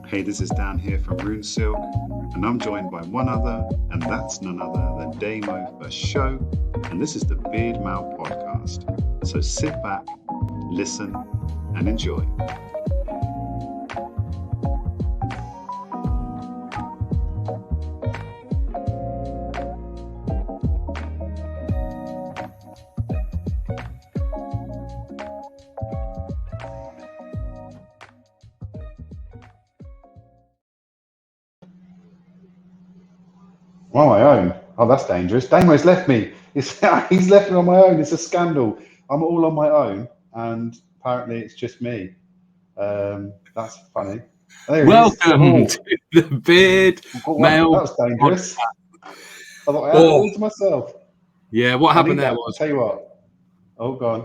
Hey, this is Dan here from RUNESILK, and I'm joined by one other, and that's none other than Damo for show, and this is the Beardmail podcast. So sit back, listen, and enjoy. On my own. Oh, that's dangerous. Damo's left me. He's left me on my own. It's a scandal. I'm all on my own, and apparently it's just me. That's funny. Welcome to the Beardmail. That was dangerous. I thought I had it all to myself. Yeah, what happened there was. I'll tell you what. Oh, go on.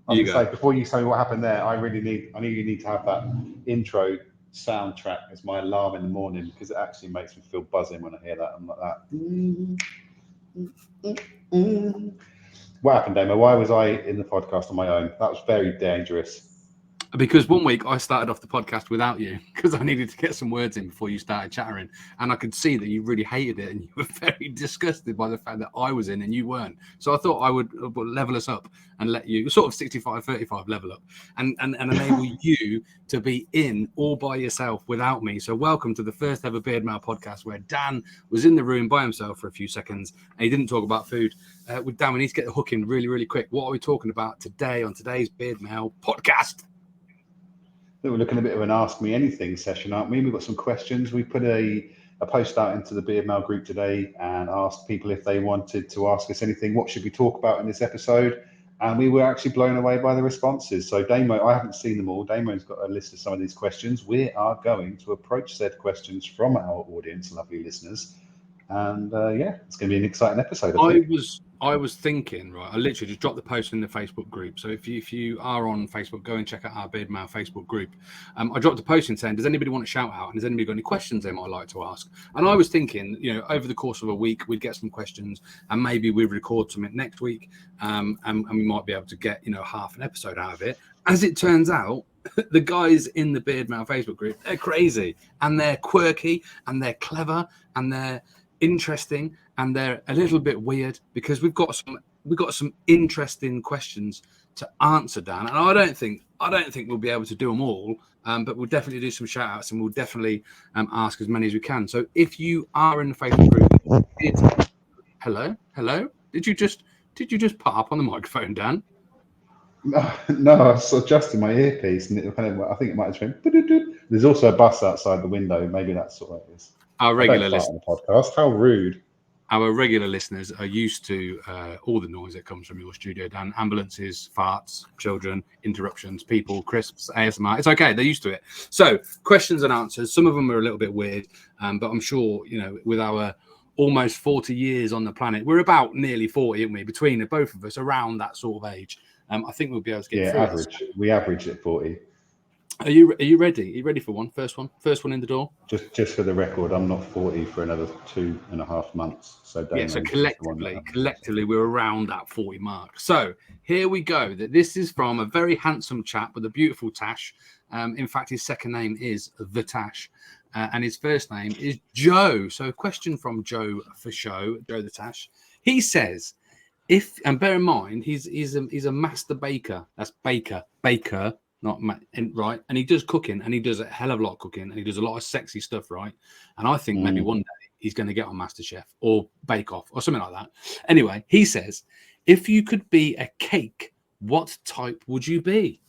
I was going to say, before you tell me what happened there, I know you need to have that intro soundtrack as my alarm in the morning, because it actually makes me feel buzzing when I hear that. I'm like that. What happened, Damo? Why was I in the podcast on my own? That was very dangerous. Because one week I started off the podcast without you because I needed to get some words in before you started chattering. And I could see that you really hated it and you were very disgusted by the fact that I was in and you weren't. So I thought I would level us up and let you sort of 65-35 level up and enable you to be in all by yourself without me. So welcome to the first ever Beardmail podcast where Dan was in the room by himself for a few seconds and he didn't talk about food. With Dan, we need to get the hook in really, really quick. What are we talking about today on today's Beardmail podcast? We're looking a bit of an Ask Me Anything session, aren't we? We've got some questions. We put a post out into the Beardmail group today and asked people if they wanted to ask us anything. What should we talk about in this episode? And we were actually blown away by the responses. So Damo, I haven't seen them all. Damo's got a list of some of these questions. We are going to approach said questions from our audience, lovely listeners. And it's going to be an exciting episode. I was thinking, right, I literally just dropped the post in the Facebook group. So if you are on Facebook, go and check out our Beardmail Facebook group. I dropped a post in saying, does anybody want to shout out? And has anybody got any questions they might like to ask? And I was thinking, over the course of a week, we'd get some questions and maybe we'd record something next week and we might be able to get, half an episode out of it. As it turns out, the guys in the Beardmail Facebook group, they're crazy and they're quirky and they're clever and they're interesting and they're a little bit weird because we've got some interesting questions to answer, Dan, and I don't think we'll be able to do them all, but we'll definitely do some shout outs and we'll definitely ask as many as we can. So if you are in the Facebook group, hello, did you just pop up on the microphone, Dan? No, I was adjusting my earpiece and I think it might have been. There's also a bus outside the window. Maybe that's what it is. Our regular listeners on the podcast. How rude. Our regular listeners are used to all the noise that comes from your studio, Dan. Ambulances, farts, children, interruptions, people, crisps, ASMR. It's okay. They're used to it. So questions and answers. Some of them are a little bit weird, but I'm sure, with our almost 40 years on the planet, we're about nearly 40, aren't we? Between both of us, around that sort of age. I think we'll be able to get through average. This. We average at 40. Are you ready? Are you ready for one? First one in the door. Just for the record, I'm not 40 for another 2.5 months. So collectively, we're around that 40 mark. So here we go. This is from a very handsome chap with a beautiful tash. In fact, his second name is the Tash, and his first name is Joe. So a question from Joe for show, Joe the Tash. He says, and bear in mind, he's a master baker. That's baker. Right, and he does cooking, and he does a hell of a lot of cooking, and he does a lot of sexy stuff, right? And I think maybe one day he's going to get on MasterChef or Bake Off or something like that. Anyway, he says, if you could be a cake, what type would you be?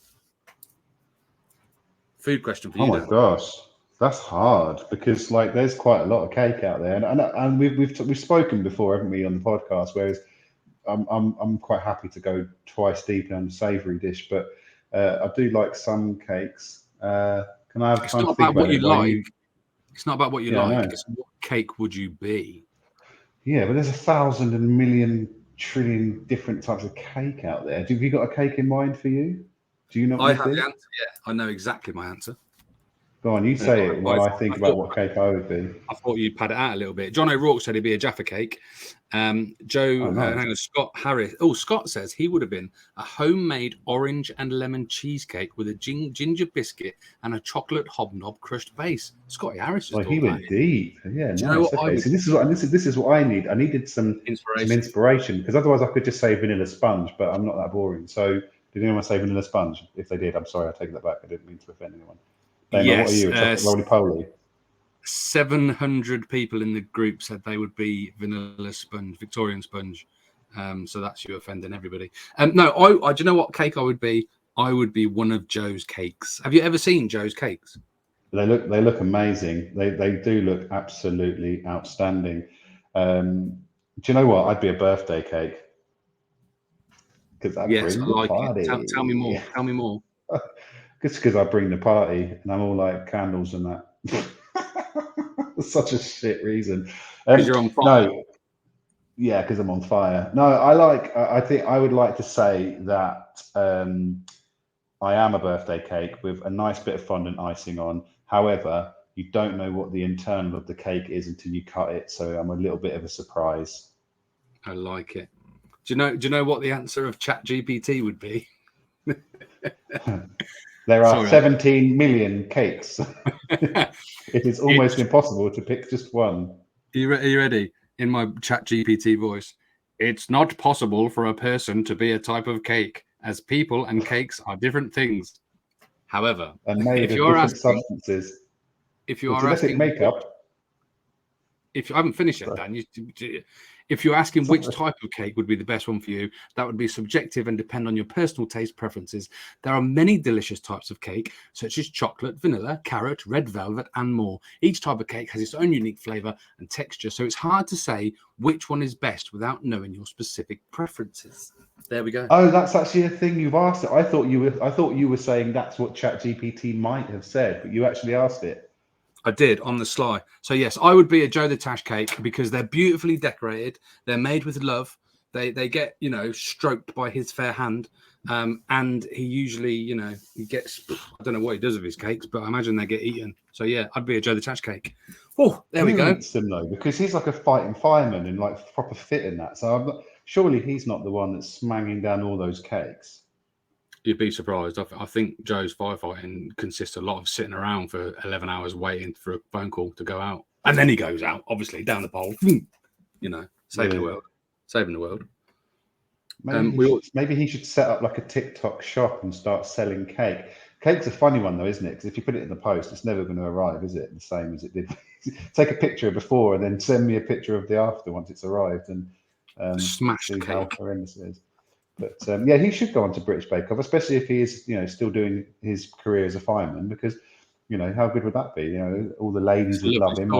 Food question for you. Oh my gosh, that's hard because there's quite a lot of cake out there, and we've spoken before, haven't we, on the podcast? Whereas I'm quite happy to go twice deep on a savoury dish, but I do like some cakes. Can I have time to think about what you like? It's not about what you like. It's what cake would you be? Yeah, but there's 1,000 and million trillion different types of cake out there. Have you got a cake in mind for you? Do you know? I have the answer. Yeah, I know exactly my answer. Go on, you say it while I think about what cake I would be. I thought you'd pad it out a little bit. John O'Rourke said he'd be a Jaffa cake. Joe, nice. hang on, Scott Harris. Oh, Scott says he would have been a homemade orange and lemon cheesecake with a ginger biscuit and a chocolate hobnob crushed base. Scotty Harris just he went deep. Yeah, nice. Okay, so this is what I need. I needed some inspiration because otherwise I could just say vanilla sponge, but I'm not that boring. So did anyone say vanilla sponge? If they did, I'm sorry, I take that back. I didn't mean to offend anyone. Damo, yes, what are you, a chocolate roly-poly? 700 people in the group said they would be vanilla sponge, Victorian sponge. So that's you offending everybody. No, I do you know what cake I would be? I would be one of Joe's cakes. Have you ever seen Joe's cakes? They look amazing. They do look absolutely outstanding. Do you know what? I'd be a birthday cake. Because I bring the party. Tell me more. Tell me more. Just because I bring the party and I'm all like candles and that. Such a shit reason. Because you're on fire. No, yeah, because I'm on fire. No, I think I would like to say that I am a birthday cake with a nice bit of fondant icing on. However, you don't know what the internal of the cake is until you cut it. So I'm a little bit of a surprise. I like it. Do you know what the answer of ChatGPT would be? There are 17 million cakes. It is almost impossible to pick just one. Are you ready? In my ChatGPT voice, it's not possible for a person to be a type of cake, as people and cakes are different things. However, and made of different substances. If you are asking makeup, if I haven't finished it, Dan, if you're asking which type of cake would be the best one for you, that would be subjective and depend on your personal taste preferences. There are many delicious types of cake, such as chocolate, vanilla, carrot, red velvet, and more. Each type of cake has its own unique flavor and texture, so it's hard to say which one is best without knowing your specific preferences. There we go. Oh, that's actually a thing you've asked it. I thought you were saying that's what ChatGPT might have said, but you actually asked it. I did on the sly. So yes, I would be a Joe the Tash cake because they're beautifully decorated. They're made with love. They get, stroked by his fair hand. And he usually, he gets, I don't know what he does with his cakes, but I imagine they get eaten. So yeah, I'd be a Joe the Tash cake. Oh, there we go. Him though, because he's like a fighting fireman and like proper fit in that. So surely he's not the one that's smanging down all those cakes. You'd be surprised. I think Joe's firefighting consists a lot of sitting around for 11 hours waiting for a phone call to go out. And then he goes out, obviously, down the pole, saving the world. Maybe he should set up like a TikTok shop and start selling cake. Cake's a funny one though, isn't it? Because if you put it in the post, it's never going to arrive, is it? The same as it did. Take a picture before and then send me a picture of the after once it's arrived and smash see cake. How horrendous it is. But yeah, he should go on to British Bake Off, especially if he is, still doing his career as a fireman. Because, how good would that be? All the ladies would love him.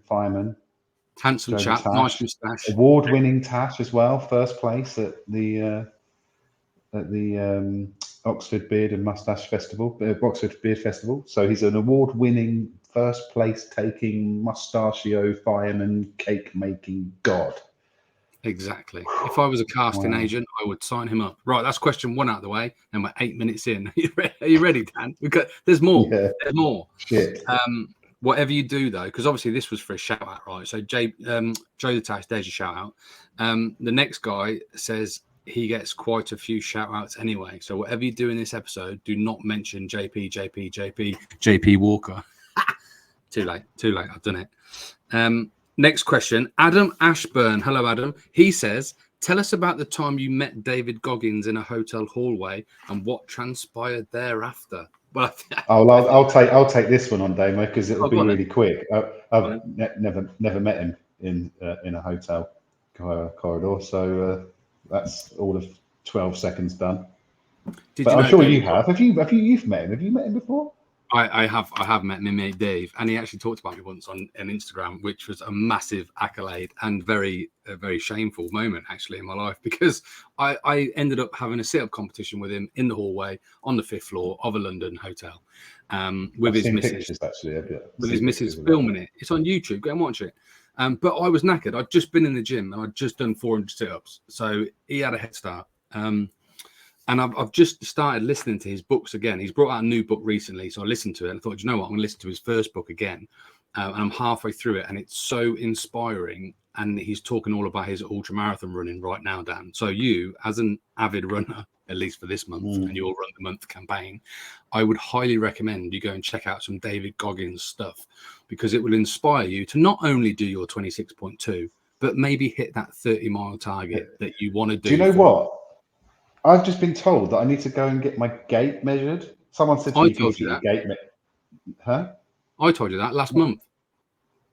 Fireman, handsome chap, nice moustache, award-winning Tash as well, first place at the Oxford Beard and Moustache Festival, Oxford Beard Festival. So he's an award-winning, first place taking mustachio fireman cake making god. Exactly. If I was a casting agent, I would sign him up. Right, that's question 1 out of the way, and we're 8 minutes in. Are you ready, Dan? There's more. Yeah. There's more. Shit. Whatever you do, though, because obviously this was for a shout out, right? So Joe the Tash, there's your shout out. The next guy says he gets quite a few shout outs anyway. So whatever you do in this episode, do not mention JP Walker. Too late. I've done it. Next question, Adam Ashburn. Hello, Adam. He says, tell us about the time you met David Goggins in a hotel hallway and what transpired thereafter. Well, I'll take this one on, Damo, because it'll be really quick. I've never met him in a hotel corridor, so that's all of 12 seconds done. But I'm sure you have. You've met him? Have you met him before? I have met my mate Dave, and he actually talked about me once on Instagram, which was a massive accolade and a very shameful moment actually in my life, because I ended up having a sit-up competition with him in the hallway on the 5th floor of a London hotel with his missus. With his missus filming it. It's on YouTube. Go and watch it. But I was knackered. I'd just been in the gym and I'd just done 400 sit-ups, so he had a head start. And I've just started listening to his books again. He's brought out a new book recently, so I listened to it and I thought, you know what, I'm going to listen to his first book again. And I'm halfway through it, and it's so inspiring. And he's talking all about his ultra marathon running right now, Dan. So you, as an avid runner, at least for this month, and you'll run the month campaign, I would highly recommend you go and check out some David Goggins stuff, because it will inspire you to not only do your 26.2, but maybe hit that 30-mile target that you want to do. Do you know what? I've just been told that I need to go and get my gait measured. Someone said to me, you need to get your gait measured. Huh? I told you that last month.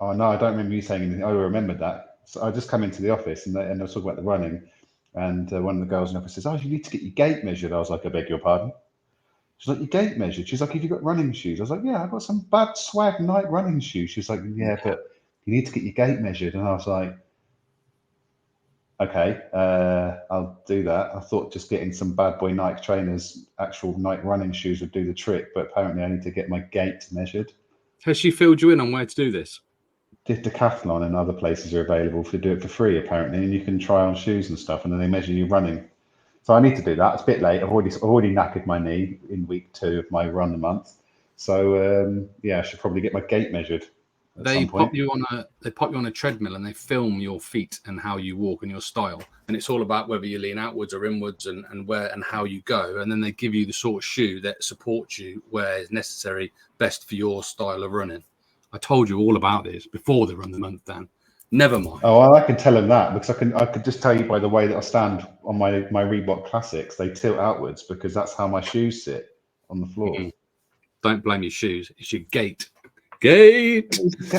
Oh, no, I don't remember you saying anything. I remembered that. So I just come into the office and I was talking about the running. And one of the girls in the office says, oh, you need to get your gait measured. I was like, I beg your pardon. She's like, your gait measured? She's like, have you got running shoes? I was like, yeah, I've got some bad swag Nike running shoes. She's like, yeah, but you need to get your gait measured. And I was like, okay, I'll do that. I thought just getting some bad boy Nike trainers, actual Nike running shoes would do the trick, but apparently I need to get my gait measured. Has she filled you in on where to do this? Decathlon and other places are available to do it for free, apparently, and you can try on shoes and stuff, and then they measure you running. So I need to do that. It's a bit late. I've already knackered my knee in week 2 of my run a month. So yeah, I should probably get my gait measured. They pop you on a treadmill and they film your feet and how you walk and your style, and it's all about whether you lean outwards or inwards and where and how you go, and then they give you the sort of shoe that supports you where is necessary, best for your style of running. I told you all about this before the run the month, Dan. Never mind. Oh, well, I can tell them that because I could just tell you by the way that I stand on my Reebok Classics, they tilt outwards because that's how my shoes sit on the floor. Don't blame your shoes. It's your gait. Gait.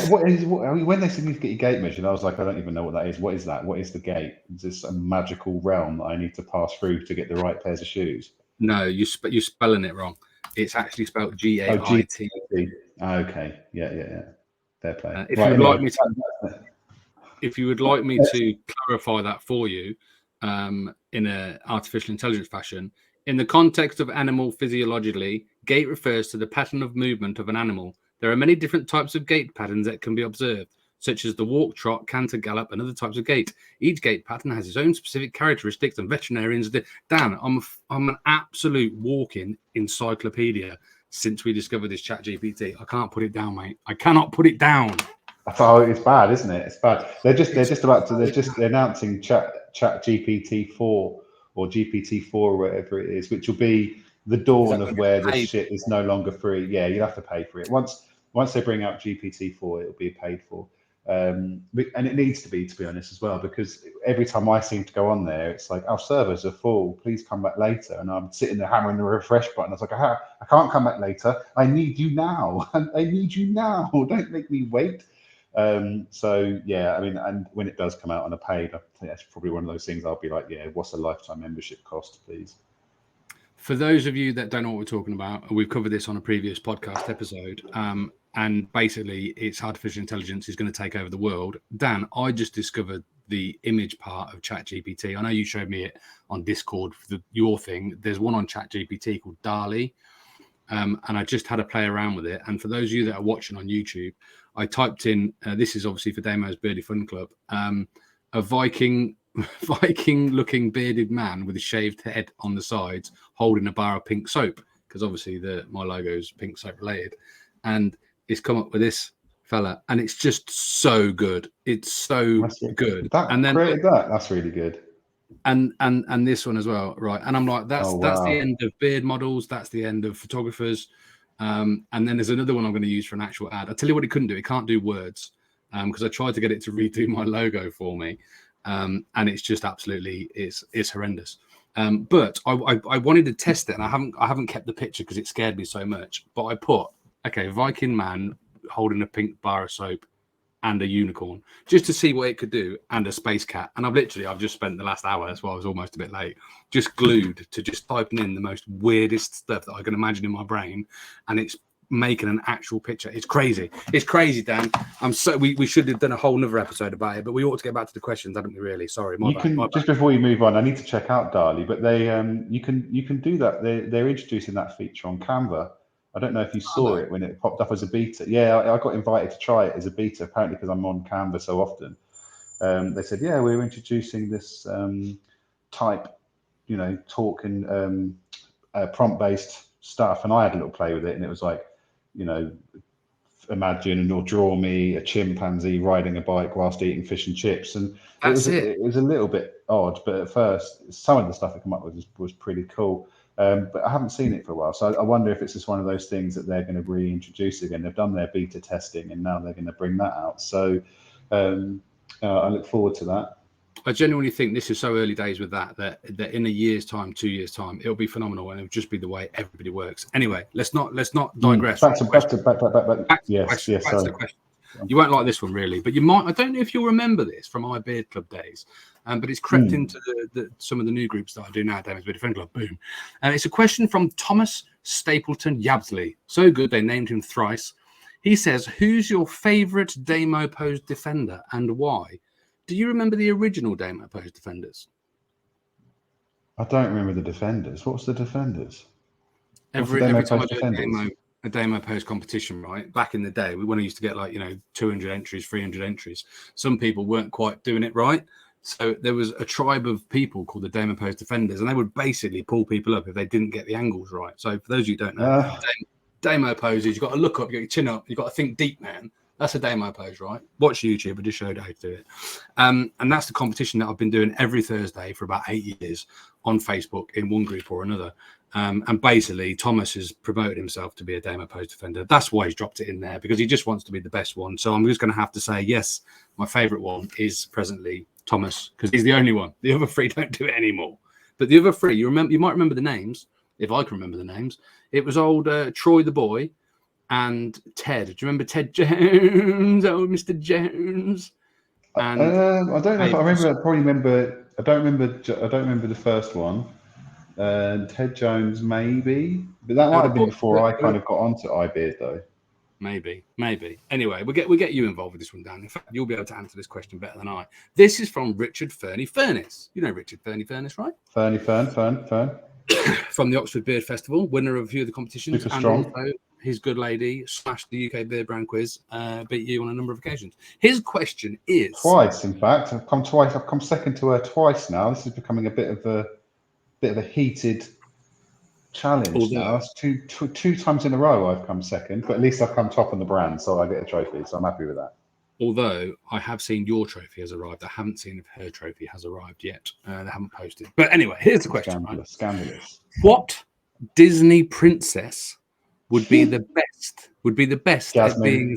When they said you need to get your gait measured, I was like, I don't even know what that is. What is that? What is the gait? Is this a magical realm that I need to pass through to get the right pairs of shoes? No, you're spelling it wrong. It's actually spelled G-A-I-T. Okay, yeah. Fair play. If you would like me to clarify that for you in an artificial intelligence fashion, in the context of animal physiologically, gait refers to the pattern of movement of an animal. There are many different types of gait patterns that can be observed, such as the walk, trot, canter, gallop, and other types of gait. Each gait pattern has its own specific characteristics, and veterinarians do. Dan, I'm an absolute walking encyclopedia since we discovered this ChatGPT. I can't put it down, mate. I cannot put it down. Oh, it's bad, isn't it? It's bad. They're just announcing ChatGPT 4 or GPT-4 or whatever it is, which will be the dawn of where this shit is no longer free. Yeah, you'll have to pay for it. Once they bring out GPT-4, it'll be paid for. And it needs to be honest, as well, because every time I seem to go on there, it's like, our servers are full, please come back later. And I'm sitting there hammering the refresh button. I was like, I can't come back later. I need you now. I need you now. Don't make me wait. So yeah, I mean, and when it does come out on a paid, I think that's probably one of those things I'll be like, yeah, what's a lifetime membership cost, please? For those of you that don't know what we're talking about, we've covered this on a previous podcast episode. And basically, it's artificial intelligence is going to take over the world. Dan, I just discovered the image part of ChatGPT. I know you showed me it on Discord for your thing. There's one on ChatGPT called DALL-E. And I just had to play around with it. And for those of you that are watching on YouTube, I typed in, this is obviously for Damo's Birdie Fun Club, a Viking-looking bearded man with a shaved head on the sides holding a bar of pink soap, because obviously my logo is pink soap related. And it's come up with this fella, and it's just so good. It's so good. And then that's really good. And this one as well, right? And I'm like, that's the end of beard models. That's the end of photographers. And then there's another one I'm going to use for an actual ad. I'll tell you what it couldn't do. It can't do words, because I tried to get it to redo my logo for me, and it's just absolutely it's horrendous. But I wanted to test it, and I haven't kept the picture because it scared me so much. But I put Viking man holding a pink bar of soap and a unicorn, just to see what it could do, and a space cat. And I've just spent the last hour, that's why I was almost a bit late, just glued to just typing in the most weirdest stuff that I can imagine in my brain, and it's making an actual picture. It's crazy, Dan. We should have done a whole nother episode about it, but we ought to get back to the questions, haven't we? Really, sorry. My bad. Just before you move on, I need to check out DALL-E, but they you can do that. They're introducing that feature on Canva. I don't know if you saw it when it popped up as a beta. Yeah, I got invited to try it as a beta, apparently because I'm on Canva so often. They said, yeah, we're introducing this type talk and prompt-based stuff, and I had a little play with it, and it was like, imagine or draw me a chimpanzee riding a bike whilst eating fish and chips, and it was a little bit odd, but at first some of the stuff it came up with was pretty cool. But I haven't seen it for a while, so I wonder if it's just one of those things that they're going to reintroduce again. They've done their beta testing, and now they're going to bring that out. So I look forward to that. I genuinely think this is so early days with that in a year's time, 2 years time, it'll be phenomenal, and it'll just be the way everybody works. Anyway, let's not digress. Back to the question. You won't like this one really, but you might. I don't know if you'll remember this from my Beard Club days, but it's crept into some of the new groups that I do now. Damon's Beard Friend Club, boom. And it's a question from Thomas Stapleton Yabsley. So good they named him thrice. He says, "Who's your favourite Damo Pose defender and why? Do you remember the original Damo Pose defenders?" I don't remember the defenders. What's the defenders? Every time I do a Damo Pose competition, right? Back in the day, when we used to get 200 entries, 300 entries, some people weren't quite doing it right. So there was a tribe of people called the Damo Pose defenders, and they would basically pull people up if they didn't get the angles right. So for those of you who don't know, Damo poses, you've got to look up, you've got your chin up, you've got to think deep, man. That's a Damo pose, right? Watch YouTube. I just showed how to do it. And that's the competition that I've been doing every Thursday for about 8 years on Facebook in one group or another. And basically, Thomas has promoted himself to be a Damo pose defender. That's why he's dropped it in there, because he just wants to be the best one. So I'm just going to have to say, yes, my favourite one is presently Thomas, because he's the only one. The other three don't do it anymore. But the other three, you might remember the names, if I can remember the names. It was old Troy the boy and Ted. Do you remember Ted Jones? Oh, Mr. Jones. And I don't know if I remember. I probably remember. I don't remember the first one. Ted Jones, maybe, but that might have been before I kind of got onto iBeard, though. Maybe. Anyway, we'll get you involved with this one, Dan. In fact, you'll be able to answer this question better than I. This is from Richard Fernie Furness. You know Richard Fernie Furness, right? Fern. From the Oxford Beard Festival, winner of a few of the competitions. Super strong. And also his good lady smashed the UK Beard Brand Quiz, beat you on a number of occasions. His question is... Twice, in fact. I've come twice. I've come second to her twice now. This is becoming a bit of a heated challenge now. That's two times in a row I've come second, but at least I've come top on the brand, so I get a trophy, so I'm happy with that. Although I have seen your trophy has arrived, I haven't seen if her trophy has arrived yet. They haven't posted. But anyway, here's the question. Scandalous. What Disney princess would be the best? Would be the best Jasmine. At being?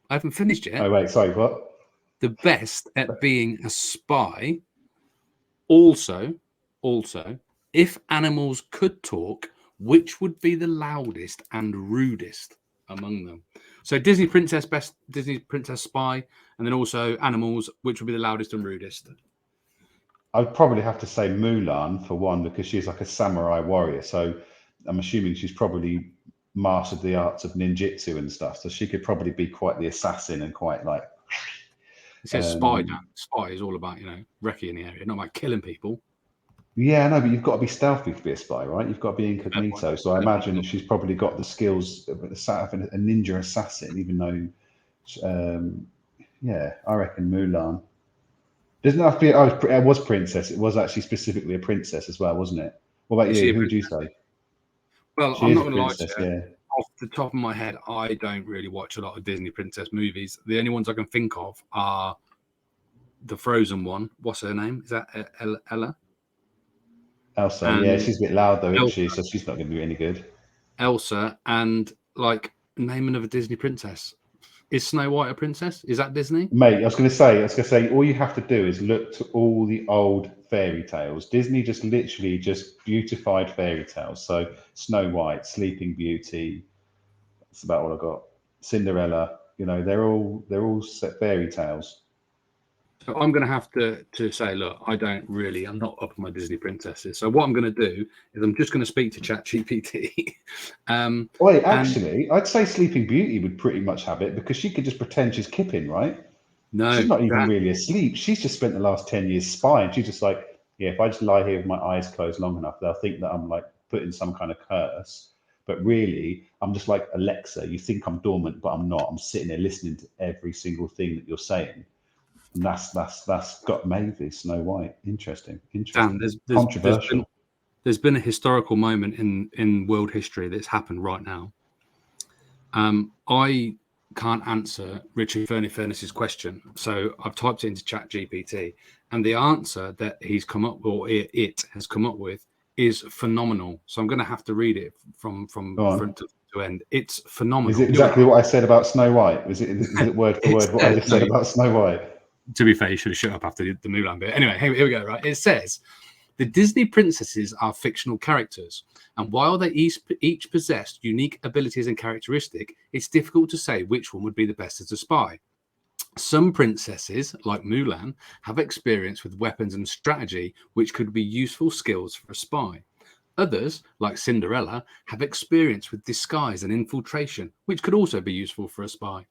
I haven't finished yet. Oh wait, sorry, what? The best at being a spy. Also, if animals could talk, which would be the loudest and rudest among them? So Disney princess, best Disney princess spy, and then also animals, which would be the loudest and rudest? I'd probably have to say Mulan for one, because she's like a samurai warrior. So I'm assuming she's probably mastered the arts of ninjutsu and stuff. So she could probably be quite the assassin and quite like... It says spy, Dan. Spy is all about, recce in the area, not about killing people. Yeah, no, but you've got to be stealthy to be a spy, right? You've got to be incognito. So I imagine that she's probably got the skills of a ninja assassin, even though, I reckon Mulan. Doesn't have to be, it was princess. It was actually specifically a princess as well, wasn't it? What about you? Who do you say? Well, I'm not going to lie to you. Yeah. Off the top of my head, I don't really watch a lot of Disney princess movies. The only ones I can think of are the Frozen one. What's her name? Is that Ella? Elsa, yeah, she's a bit loud though, isn't she? So she's not going to be any good. Elsa, and name another Disney princess. Is Snow White a princess? Is that Disney? Mate, I was going to say, all you have to do is look to all the old fairy tales. Disney just literally just beautified fairy tales. So Snow White, Sleeping Beauty, that's about all I got. Cinderella, they're all set fairy tales. So I'm going to have to say, look, I'm not up on my Disney princesses. So what I'm going to do is I'm just going to speak to ChatGPT. Actually, I'd say Sleeping Beauty would pretty much have it, because she could just pretend she's Kippin, right? No, she's not even really asleep. She's just spent the last 10 years spying. She's just like, if I just lie here with my eyes closed long enough, they'll think that I'm putting some kind of curse. But really, I'm just like Alexa. You think I'm dormant, but I'm not. I'm sitting there listening to every single thing that you're saying. And that's got maybe Snow White. Interesting. Dan, controversial. there's been a historical moment in world history that's happened right now. I can't answer Richard Furness's question, so I've typed it into ChatGPT, and the answer that he's come up, or it has come up with, is phenomenal. So I'm going to have to read it from front to end. It's phenomenal. Is it exactly what I said about Snow White? Is it word for word what I just said about Snow White? To be fair, you should have shut up after the Mulan bit. Anyway, here we go. Right, it says the Disney princesses are fictional characters, and while they each possess unique abilities and characteristics, it's difficult to say which one would be the best as a spy. Some princesses, like Mulan, have experience with weapons and strategy, which could be useful skills for a spy. Others, like Cinderella, have experience with disguise and infiltration, which could also be useful for a spy.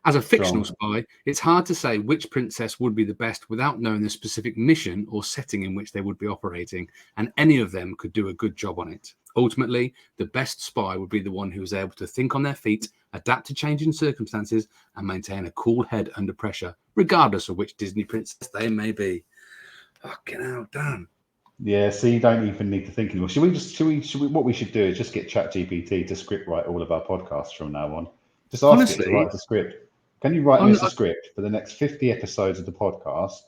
As a fictional spy, it's hard to say which princess would be the best without knowing the specific mission or setting in which they would be operating, and any of them could do a good job on it. Ultimately, the best spy would be the one who is able to think on their feet, adapt to changing circumstances, and maintain a cool head under pressure, regardless of which Disney princess they may be. Fucking hell, Dan. Yeah, so you don't even need to think anymore. Should we? What we should do is just get ChatGPT to script write all of our podcasts from now on. Just ask it to write us a script. Can you write us a script for the next 50 episodes of the podcast,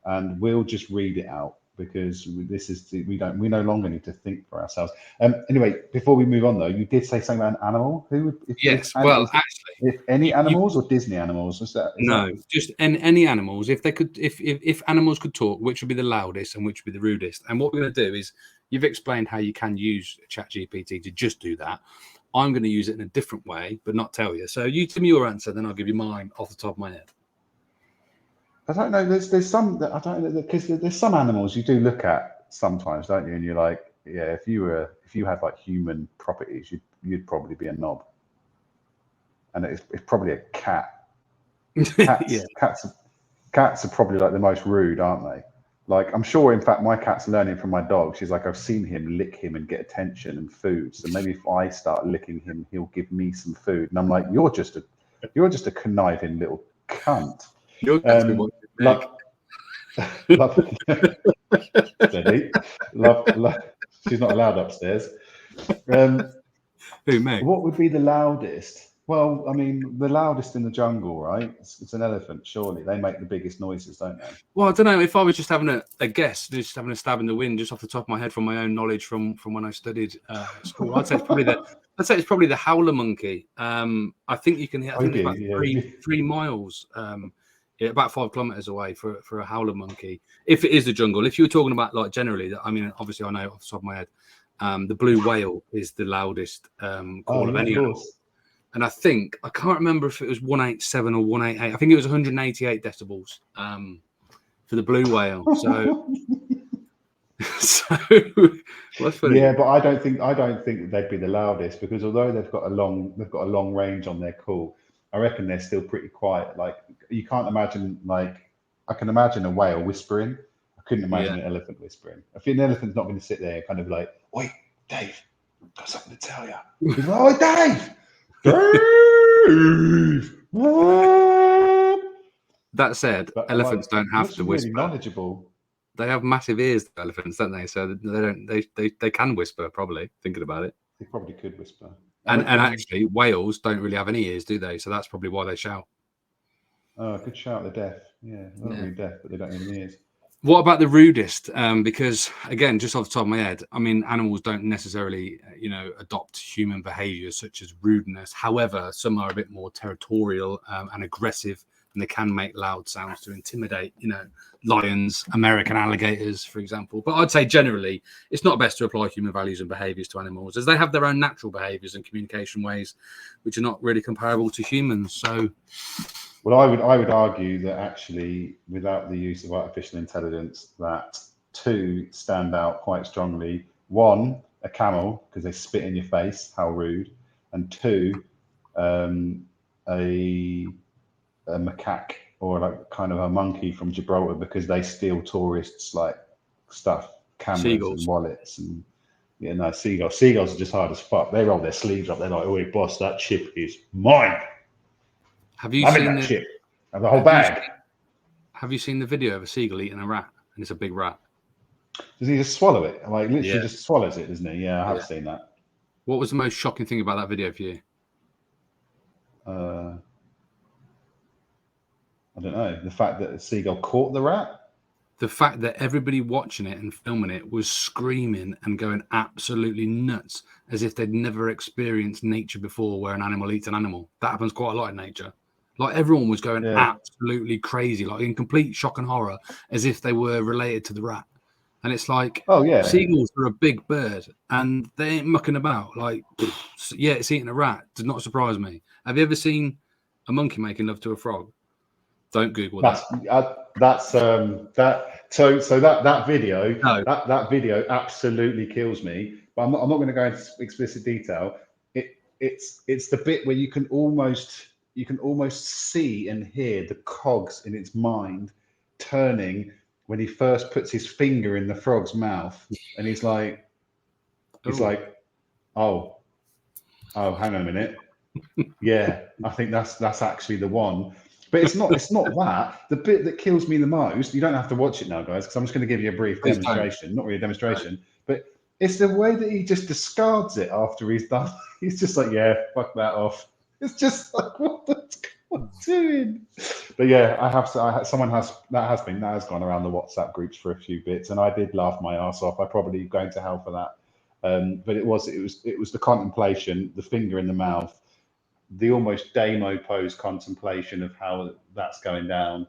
and we'll just read it out, because we no longer need to think for ourselves. Anyway, before we move on though, you did say something about an animal. Who would? If any animals or Disney animals? Just any animals. If they could, if animals could talk, which would be the loudest and which would be the rudest? And what we're going to do is, you've explained how you can use ChatGPT to just do that. I'm going to use it in a different way, but not tell you. So you give me your answer, then I'll give you mine off the top of my head. I don't know. There's some that I don't know, because there's some animals you do look at sometimes, don't you? And you're like, yeah, if you had like human properties, you'd probably be a knob. And it's probably a cat. Cats are probably like the most rude, aren't they? Like, I'm sure, in fact, my cat's learning from my dog. She's like, I've seen him lick him and get attention and food. So maybe if I start licking him, he'll give me some food. And I'm like, you're just a conniving little cunt. Steady. Love. She's not allowed upstairs. Who, mate? What would be the loudest? Well, I mean, the loudest in the jungle, right? It's an elephant, surely. They make the biggest noises, don't they? Well, I don't know. If I was just having a guess, just having a stab in the wind, just off the top of my head from my own knowledge from when I studied school, I'd say it's probably the howler monkey. I think you can hit. I think it's about 3 miles, about 5 kilometers away for a howler monkey. If it is the jungle, if you were talking about like generally, I mean, obviously I know off the top of my head, the blue whale is the loudest call of any animal. And I can't remember if it was 187 or 188. I think it was 188 decibels for the blue whale. So, yeah, but I don't think that they'd be the loudest, because although they've got a long range on their call, I reckon they're still pretty quiet. Like, you can't imagine, like, I can imagine a whale whispering. I couldn't imagine an elephant whispering. I think an elephant's not going to sit there kind of like, "Oi, Dave, I've got something to tell you." He's like, "Oi, Dave." That said, elephants don't have to whisper. Really knowledgeable. They have massive ears, elephants, don't they? So they don't. They can whisper. Probably, thinking about it, they probably could whisper. And actually, whales don't really have any ears, do they? So that's probably why they shout. Oh, good shout. They're deaf. Yeah, they're not really deaf, but they don't have any ears. What about the rudest? Because again, just off the top of my head, I mean, animals don't necessarily, adopt human behaviours such as rudeness. However, some are a bit more territorial and aggressive, and they can make loud sounds to intimidate, lions, American alligators, for example. But I'd say generally, it's not best to apply human values and behaviours to animals, as they have their own natural behaviours and communication ways, which are not really comparable to humans. So. Well, I would argue that actually, without the use of artificial intelligence, that 2 stand out quite strongly. 1, a camel, because they spit in your face, how rude, and 2, a macaque, or like kind of a monkey from Gibraltar, because they steal tourists' like stuff, cameras and wallets, and seagulls. Seagulls are just hard as fuck. They roll their sleeves up. They're like, "Oh, boss, that chip is mine." Have you seen that chip? The whole bag. Have you seen the video of a seagull eating a rat? And it's a big rat. Does he just swallow it? Like literally Yeah. just swallows it, doesn't he? Yeah, I have seen that. What was the most shocking thing about that video for you? I don't know. The fact that the seagull caught the rat. The fact that everybody watching it and filming it was screaming and going absolutely nuts as if they'd never experienced nature before where an animal eats an animal. That happens quite a lot in nature. Like everyone was going absolutely crazy, like in complete shock and horror, as if they were related to the rat. And it's like, oh yeah, seagulls are a big bird and they ain't mucking about. Like, yeah, it's eating a rat. Does not surprise me. Have you ever seen a monkey making love to a frog? Don't Google that. So that video, No. that video absolutely kills me. But I'm not going to go into explicit detail. It's the bit where you can almost see and hear the cogs in its mind turning when he first puts his finger in the frog's mouth, and he's like, oh, hang on a minute. Yeah, I think that's actually the one. But it's not that. The bit that kills me the most, you don't have to watch it now, guys, because I'm just going to give you a brief demonstration. Not really a demonstration, but it's the way that he just discards it after he's done. He's just like, yeah, fuck that off. It's just like, what doing? But yeah, that has gone around the WhatsApp groups for a few bits, and I did laugh my ass off. I probably going to hell for that. But it was the contemplation, the finger in the mouth, the almost Damo pose contemplation of how that's going down,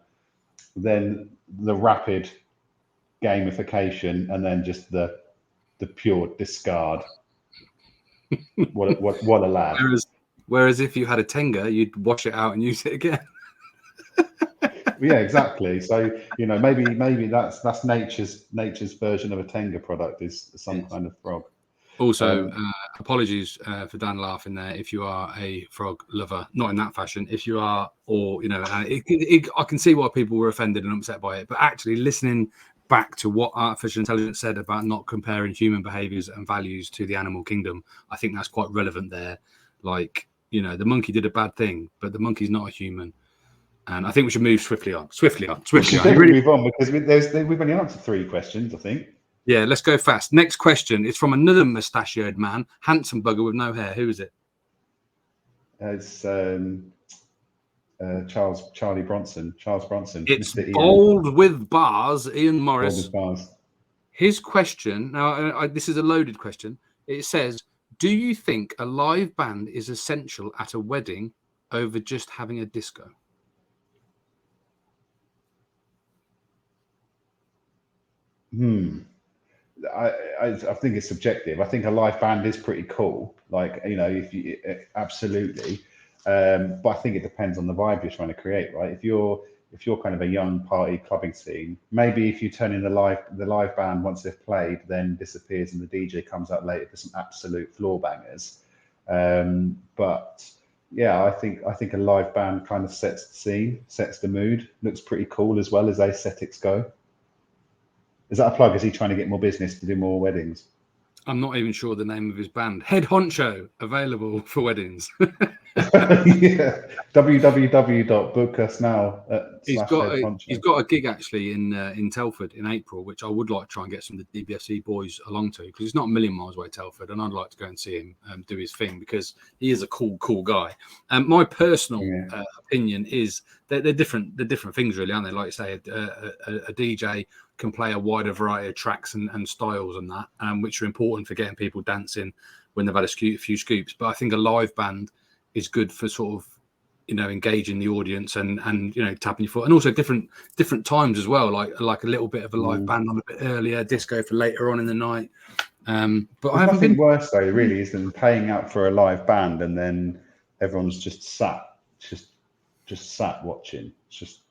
then the rapid gamification, and then just the pure discard. What a lad. Whereas if you had a Tenga, you'd wash it out and use it again. Yeah, exactly. So maybe that's nature's version of a Tenga product is some kind of frog. Also, apologies for Dan laughing there. If you are a frog lover, not in that fashion. If you are, or I can see why people were offended and upset by it. But actually, listening back to what artificial intelligence said about not comparing human behaviors and values to the animal kingdom, I think that's quite relevant there. Like, the monkey did a bad thing, but the monkey's not a human. And I think we should move swiftly on. We should definitely move on because we've only answered 3 questions, I think. Yeah, let's go fast. Next question is from another mustachioed man, handsome bugger with no hair. Who is it? It's Charlie Bronson. Charles Bronson. It's Bold with Bars, Ian Morris. Bold with Bars. His question, now this is a loaded question. It says, do you think a live band is essential at a wedding over just having a disco? I think it's subjective. I think a live band is pretty cool. Like, if you absolutely, but I think it depends on the vibe you're trying to create, right? If you're kind of a young party clubbing scene, maybe if you turn in the live band once they've played, then disappears and the DJ comes out later for some absolute floor bangers. But yeah, I think a live band kind of sets the scene, sets the mood, looks pretty cool as well as aesthetics go. Is that a plug? Is he trying to get more business to do more weddings? I'm not even sure the name of his band. Head Honcho, available for weddings. Yeah. www.bookusnow. He's got a gig actually in Telford in April, which I would like to try and get some of the DBFC boys along to, because he's not a million miles away, Telford, and I'd like to go and see him do his thing because he is a cool guy. And my personal opinion is they're different things really, aren't they? Like you say, a DJ can play a wider variety of tracks and styles and that, which are important for getting people dancing when they've had a few scoops. But I think a live band is good for sort of, engaging the audience and tapping your foot, and also different times as well, like a little bit of a live band on a bit earlier, disco for later on in the night. But I haven't nothing worse though, really, is than paying out for a live band and then everyone's just sat watching, just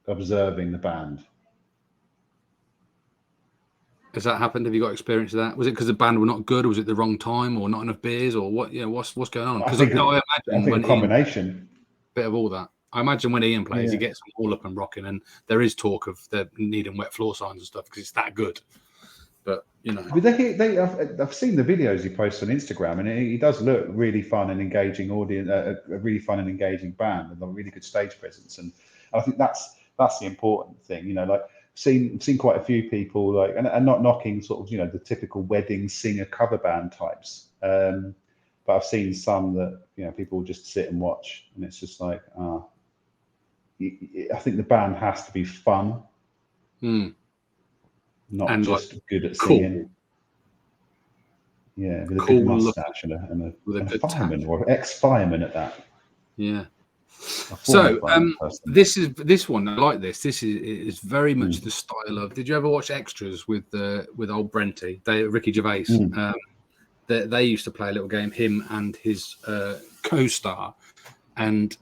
observing the band. Has that happened? Have you got experience of that? Was it because the band were not good, or was it the wrong time, or not enough beers, or what? What's going on? Because I imagine a combination. Bit of all that. I imagine when Ian plays, he gets them all up and rocking, and there is talk of them needing wet floor signs and stuff because it's that good. But I've seen the videos he posts on Instagram, and he does look really fun and engaging audience, a really fun and engaging band, and a really good stage presence. And I think that's the important thing. Like seen quite a few people like, and not knocking sort of, you know, the typical wedding singer cover band types. But I've seen some that, you know, people just sit and watch, and it's just like, I think the band has to be fun, not and just like good at cool. singing. Yeah, with a Cool good mustache and a fireman or ex-fireman at that. Yeah. A So former person. this one, I like this. This is very much the style of. Did you ever watch Extras with old Brenty? Ricky Gervais. They used to play a little game, him and his co-star, and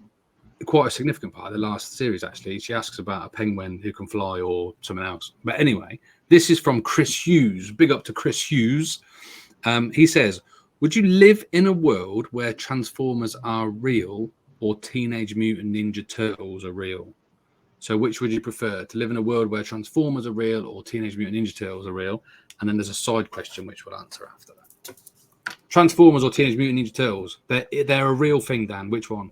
quite a significant part of the last series, actually. She asks about a penguin who can fly or something else. But anyway, this is from Chris Hughes. Big up to Chris Hughes. He says, would you live in a world where Transformers are real or Teenage Mutant Ninja Turtles are real? So which would you prefer? To live in a world where Transformers are real or Teenage Mutant Ninja Turtles are real? And then there's a side question which we'll answer after that. Transformers or Teenage Mutant Ninja Turtles? They're a real thing, Dan. Which one?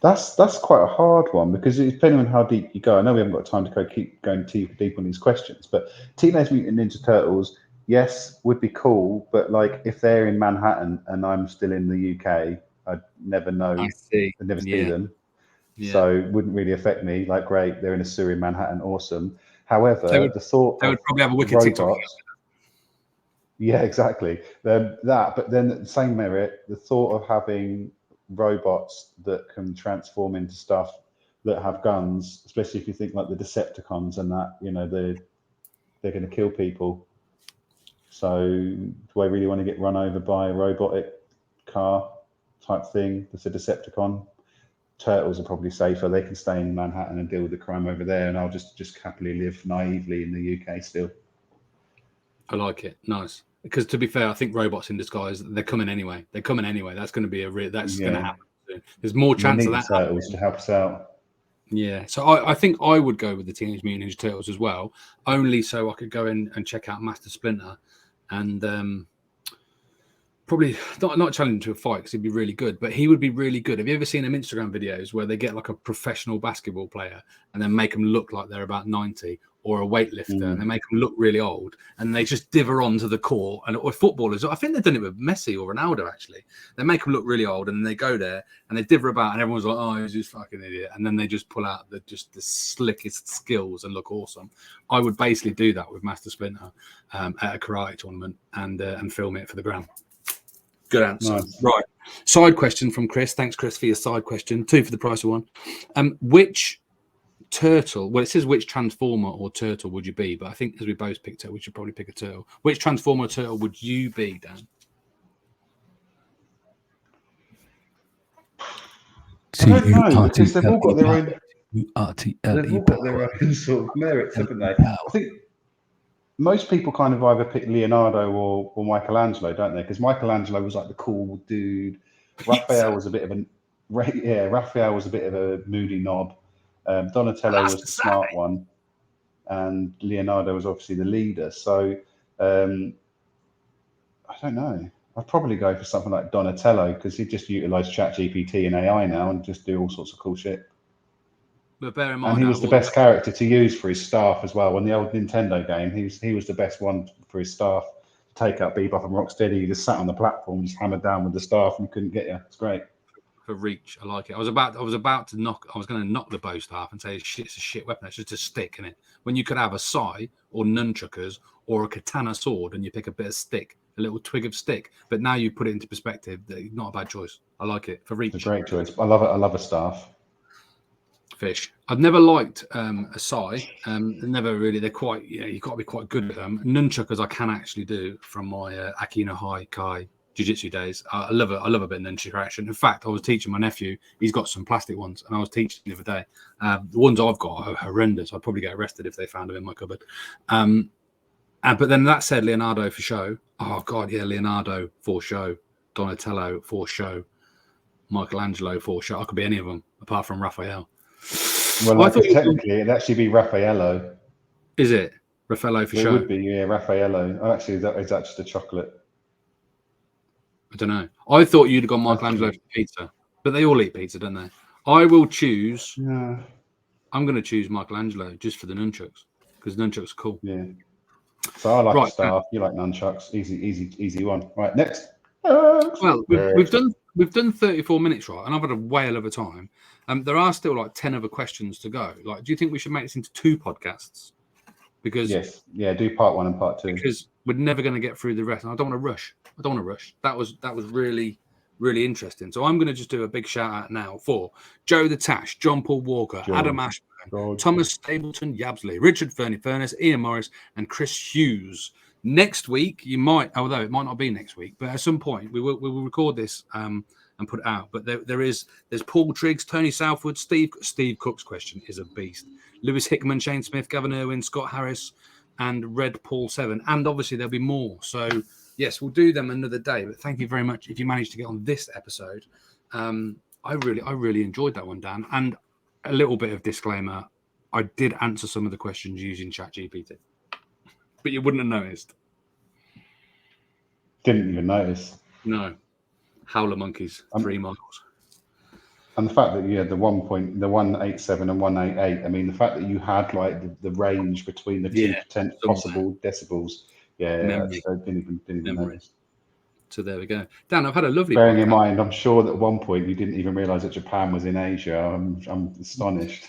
That's quite a hard one, because depending on how deep you go. I know we haven't got time to keep going too deep on these questions, but Teenage Mutant Ninja Turtles, yes, would be cool. But like, if they're in Manhattan and I'm still in the UK, I'd never know. I see. I'd never see them. Yeah. So it wouldn't really affect me. Like, great, they're in a sewer in Manhattan, awesome. However, the thought they would probably have a wicked TikTok. Yeah, exactly. But then the same merit, the thought of having robots that can transform into stuff that have guns, especially if you think like the Decepticons and that, you know, they're going to kill people. So do I really want to get run over by a robotic car type thing that's a Decepticon? Turtles are probably safer. They can stay in Manhattan and deal with the crime over there, and I'll just happily live naively in the UK still. I like it. Nice. Because to be fair, I think robots in disguise, they're coming anyway. That's going to be going to happen soon. There's more chance of that turtles to help us out. Yeah. So I think I would go with the Teenage Mutant Ninja Turtles as well, only so I could go in and check out Master Splinter and probably not challenge him to a fight because he'd be really good, but he would be really good. Have you ever seen them Instagram videos where they get like a professional basketball player and then make them look like they're about 90, or a weightlifter and they make them look really old and they just diver onto the court? Or footballers, I think they've done it with Messi or Ronaldo actually. They make them look really old and they go there and they diver about and everyone's like, oh, he's just fucking idiot. And then they just pull out the slickest skills and look awesome. I would basically do that with Master Splinter at a karate tournament and film it for the gram. Good answer. Nice. Right. Side question from Chris. Thanks, Chris, for your side question. 2 for the price of 1. Which turtle? Well, it says which transformer or turtle would you be? But I think as we both picked it, we should probably pick a turtle. Which transformer or turtle would you be, Dan? I don't know, because they've all got their own. They've all got their own sort of merits, haven't they? I think most people kind of either pick Leonardo or Michelangelo, don't they? Because Michelangelo was like the cool dude. Raphael was a bit of Raphael was a bit of a moody knob. Donatello was the smart one, and Leonardo was obviously the leader. So I don't know. I'd probably go for something like Donatello, because he'd just utilize ChatGPT and AI now and just do all sorts of cool shit. But bear in mind, and he was the best character to use for his staff as well. On the old Nintendo game, he was the best one for his staff to take out Bebop and Rocksteady. He just sat on the platform, just hammered down with the staff, and couldn't get you. It's great. For reach, I like it. I was going to knock the bow staff and say it's a shit weapon. It's just a stick in it. When you could have a sai or nunchuckers or a katana sword, and you pick a bit of stick, a little twig of stick. But now you put it into perspective. Not a bad choice. I like it for reach. It's a great choice. I love it. I love a staff. Fish. I've never liked a sai. Never really. They're quite. You've got to be quite good at them. Nunchuckers I can actually do from my Akino High Kai jiu-jitsu days. I love it. I love a bit of nunchuck action. In fact, I was teaching my nephew. He's got some plastic ones, and I was teaching the other day. The ones I've got are horrendous. I'd probably get arrested if they found them in my cupboard. But then that said, Leonardo for show. Oh God, yeah, Leonardo for show. Donatello for show. Michelangelo for show. I could be any of them apart from Raphael. Well, I thought technically it'd actually be Raffaello. Is it Raffaello for show? It would be, yeah, Raffaello. Oh, actually, is that just a chocolate? I don't know. I thought you'd have gone Michelangelo for pizza, but they all eat pizza, don't they? I will choose. Yeah. I'm going to choose Michelangelo just for the nunchucks, because nunchucks are cool. Yeah. So I like Right, a staff. You like nunchucks. Easy one. Right, next. Well, we've done 34 minutes, right? And I've had a whale of a time. There are still like 10 other questions to go. Like, do you think we should make this into 2 podcasts? Because yes, yeah, do part 1 and part 2. Because we're never going to get through the rest. And I don't want to rush. That was really, really interesting. So I'm going to just do a big shout out now for Joe the Tash, John Paul Walker, Adam Ashburn, Thomas Stapleton Yabsley, Richard Fernie Furness, Ian Morris, and Chris Hughes. Next week, you might, although it might not be next week, but at some point we will record this and put it out. But there's Paul Triggs, Tony Southwood, Steve Cook's question is a beast. Lewis Hickman, Shane Smith, Gavin Irwin, Scott Harris, and Red Paul 7. And obviously there'll be more. So yes, we'll do them another day. But thank you very much if you managed to get on this episode. I really enjoyed that one, Dan. And a little bit of disclaimer, I did answer some of the questions using ChatGPT. But you wouldn't have noticed. Didn't even notice. No. Howler monkeys, 3 miles. And the fact that you had the 187 and 188, I mean, the fact that you had like the range between the 2 possible decibels, I didn't even notice. So there we go. Dan, I've had a lovely Bearing in mind, I'm sure that at one point you didn't even realise that Japan was in Asia. I'm astonished.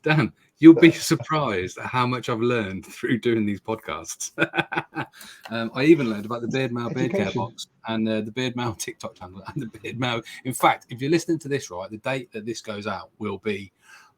Dan, you'll be surprised at how much I've learned through doing these podcasts. I even learned about the Beardmail Beard Care Box and the Beardmail TikTok channel and the Beardmail. In fact, if you're listening to this, right, the date that this goes out will be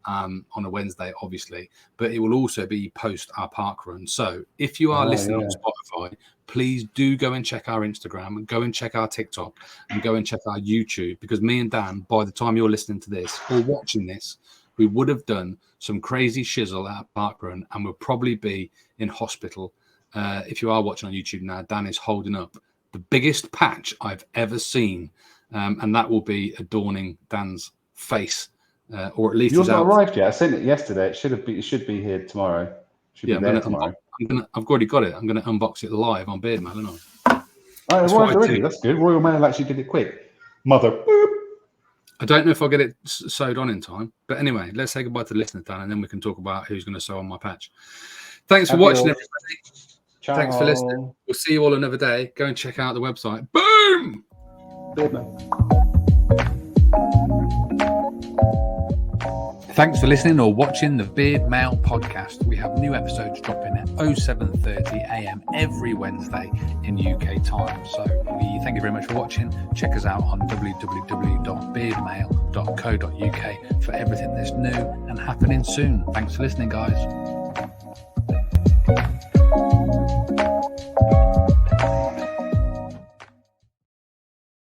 on a Wednesday, obviously, but it will also be post our park run. So if you are listening on Spotify, please do go and check our Instagram and go and check our TikTok and go and check our YouTube, because me and Dan, by the time you're listening to this or watching this, we would have done some crazy shizzle at parkrun and we'll probably be in hospital. If you are watching on YouTube now, Dan is holding up the biggest patch I've ever seen, and that will be adorning Dan's face, or at least yours not arrived yet. I sent it yesterday. It should be here tomorrow. Should be there tomorrow. I've already got it. I'm going to unbox it live on Beardmail, haven't I? Oh, it arrived already. That's good. Royal Mail actually did it quick. Mother. I don't know if I'll get it sewed on in time. But anyway, let's say goodbye to the listeners, Dan, and then we can talk about who's going to sew on my patch. Thanks for watching, everybody. Ciao. Thanks for listening. We'll see you all another day. Go and check out the website. Boom! Thanks for listening or watching the Beardmail podcast. We have new episodes dropping at 07:30 a.m. every Wednesday in UK time. So we thank you very much for watching. Check us out on www.beardmail.co.uk for everything that's new and happening soon. Thanks for listening, guys.